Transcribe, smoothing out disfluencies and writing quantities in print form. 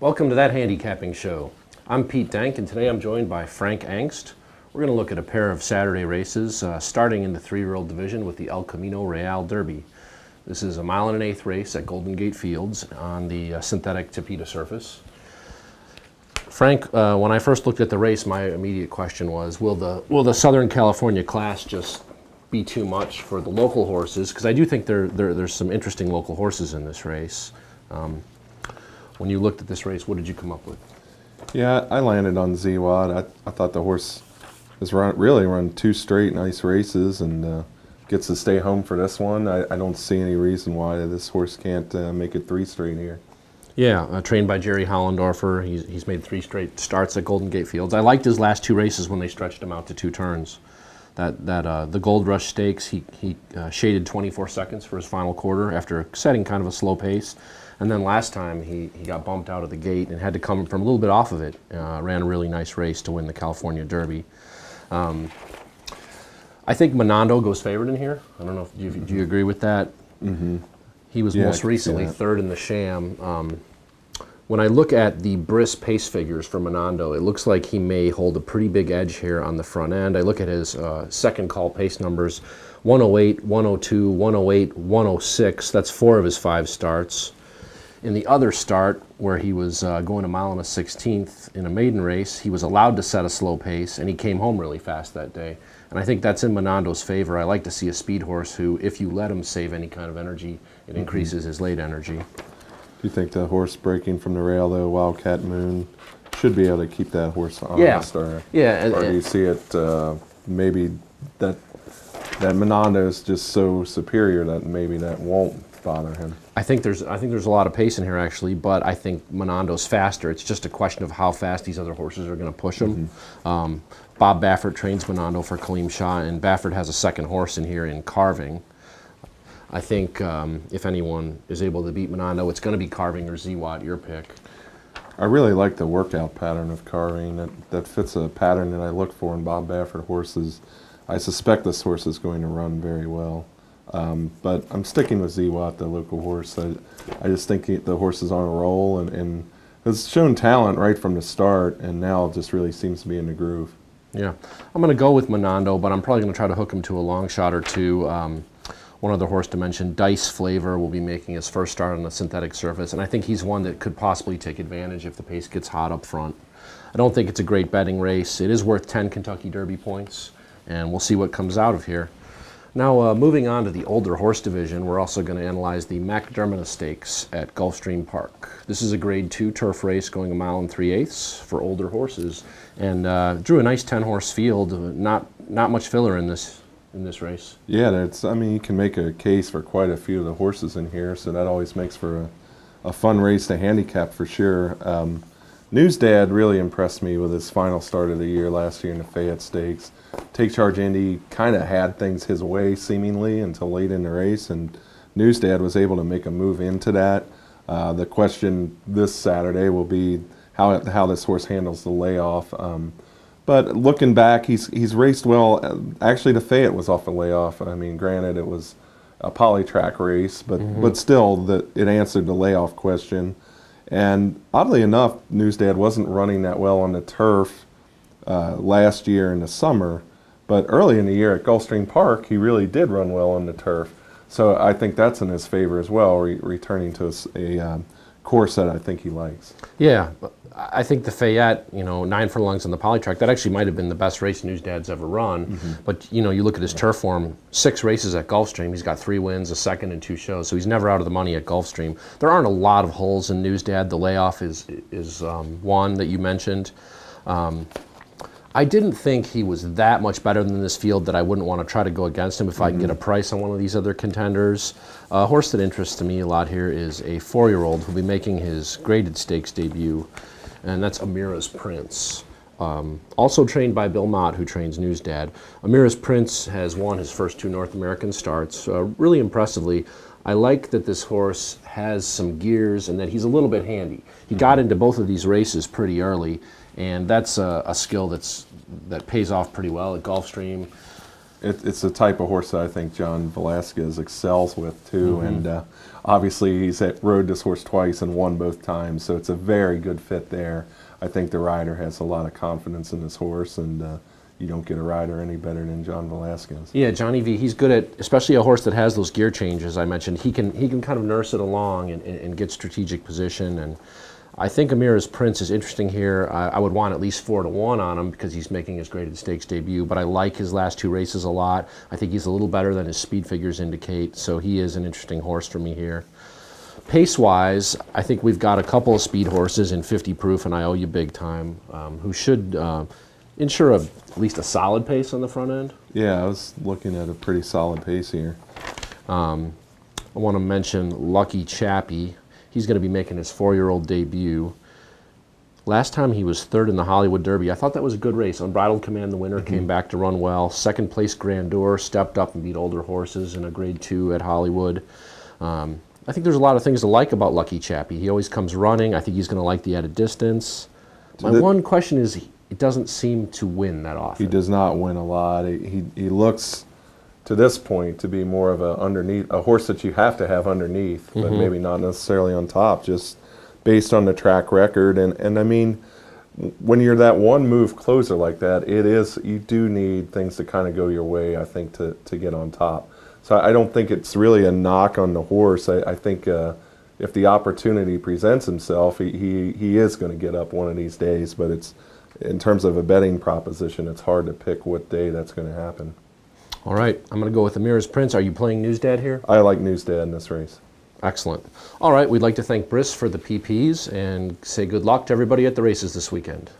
Welcome to That Handicapping Show. I'm Pete Denk, and today I'm joined by Frank Angst. We're going to look at a pair of Saturday races, starting in the 3-year-old division with the El Camino Real Derby. This is a 1 1/8 race at Golden Gate Fields on the synthetic Tapeta surface. Frank, when I first looked at the race, my immediate question was, will the Southern California class just be too much for the local horses? Because I do think there's some interesting local horses in this race. When you looked at this race, what did you come up with? Yeah, I landed on Z-Wad. I thought the horse has really run 2 straight nice races and gets to stay home for this one. I don't see any reason why this horse can't make it 3 straight here. Yeah, trained by Jerry Hollendorfer. He's made 3 straight starts at Golden Gate Fields. I liked his last 2 races when they stretched him out to 2 turns. The Gold Rush Stakes, he shaded 24 seconds for his final quarter after setting kind of a slow pace. And then last time he got bumped out of the gate and had to come from a little bit off of it. Ran a really nice race to win the California Derby. I think Menando goes favorite in here. I don't know, do you agree with that? Mm-hmm. He was most recently 3rd in the Sham. When I look at the Brisk pace figures for Menando, it looks like he may hold a pretty big edge here on the front end. I look at his second call pace numbers, 108, 102, 108, 106. That's 4 of his 5 starts. In the other start, where he was going a 1 1/16 in a maiden race, he was allowed to set a slow pace, and he came home really fast that day. And I think that's in Menando's favor. I like to see a speed horse who, if you let him save any kind of energy, it increases his late energy. Do you think the horse breaking from the rail, though, Wildcat Moon, should be able to keep that horse on the start? Yeah. Or do you see it maybe that Menando is just so superior that maybe that won't bother him? I think there's a lot of pace in here, actually, but I think Menando's faster. It's just a question of how fast these other horses are going to push him. Bob Baffert trains Menando for Kaleem Shah, and Baffert has a second horse in here in Carving. I think if anyone is able to beat Menando, it's going to be Carving or Z-Wad, your pick. I really like the workout pattern of Carving. That fits a pattern that I look for in Bob Baffert horses. I suspect this horse is going to run very well. But I'm sticking with Z-Wad, the local horse. I just think the horse is on a roll and has shown talent right from the start, and now just really seems to be in the groove. Yeah, I'm going to go with Menando, but I'm probably going to try to hook him to a long shot or two. One other horse to mention, Dice Flavor, will be making his first start on a synthetic surface, and I think he's one that could possibly take advantage if the pace gets hot up front. I don't think it's a great betting race. It is worth 10 Kentucky Derby points, and we'll see what comes out of here. Now, moving on to the older horse division, we're also going to analyze the Diarmida Stakes at Gulfstream Park. This is a Grade 2 turf race going 1 3/8 for older horses, and drew a nice 10-horse field. Not much filler in this race. Yeah, I mean, you can make a case for quite a few of the horses in here, so that always makes for a fun race to handicap for sure. News Dad really impressed me with his final start of the year last year in the Fayette Stakes. Take Charge Indy kind of had things his way seemingly until late in the race, and News Dad was able to make a move into that. The question this Saturday will be how this horse handles the layoff. But looking back, he's raced well. Actually, the Fayette was off a layoff. I mean, granted, it was a poly-track race, but still, it answered the layoff question. And oddly enough, News Dad wasn't running that well on the turf last year in the summer, but early in the year at Gulfstream Park, he really did run well on the turf. So I think that's in his favor as well, returning to a course that I think he likes. Yeah, I think the Fayette, 9 furlongs on the polytrack, that actually might have been the best race News Dad's ever run. But, you look at his turf form, 6 races at Gulfstream. He's got 3 wins, a second, and 2 shows. So he's never out of the money at Gulfstream. There aren't a lot of holes in News Dad. The layoff is one that you mentioned. I didn't think he was that much better than this field that I wouldn't want to try to go against him if I can get a price on one of these other contenders. A horse that interests me a lot here is a 4-year-old who'll be making his graded stakes debut, and that's Amira's Prince. Also trained by Bill Mott, who trains News Dad. Amira's Prince has won his first 2 North American starts really impressively. I like that this horse has some gears and that he's a little bit handy. He got into both of these races pretty early, and that's a skill that pays off pretty well at Gulfstream. It's the type of horse that I think John Velasquez excels with too, and obviously he's rode this horse twice and won both times, so it's a very good fit there. I think the rider has a lot of confidence in this horse, and you don't get a rider any better than John Velasquez. Yeah, Johnny V, he's good at, especially a horse that has those gear changes I mentioned, he can kind of nurse it along and get strategic position. And I think Amira's Prince is interesting here. I would want at least 4-1 on him because he's making his graded stakes debut, but I like his last 2 races a lot. I think he's a little better than his speed figures indicate, so he is an interesting horse for me here. Pace-wise, I think we've got a couple of speed horses in 50 proof, and I owe you big time, who should ensure at least a solid pace on the front end. Yeah, I was looking at a pretty solid pace here. I want to mention Lucky Chappie. He's going to be making his 4-year-old debut. Last time he was 3rd in the Hollywood Derby. I thought that was a good race. Unbridled Command, the winner, came back to run well. 2nd place Grandeur, stepped up and beat older horses in a grade 2 at Hollywood. I think there's a lot of things to like about Lucky Chappie. He always comes running. I think he's going to like the added distance. My one question is, he doesn't seem to win that often. He does not win a lot. He looks, to this point, to be more of a horse that you have to have underneath, but maybe not necessarily on top, just based on the track record. And I mean, when you're that one move closer like that, you do need things to kind of go your way, I think, to get on top. So I don't think it's really a knock on the horse. I think if the opportunity presents himself, he is going to get up one of these days, but it's, in terms of a betting proposition, it's hard to pick what day that's going to happen. All right, I'm going to go with Amira's Prince. Are you playing Newsdad here? I like Newsdad in this race. Excellent. All right, we'd like to thank Briss for the PPs and say good luck to everybody at the races this weekend.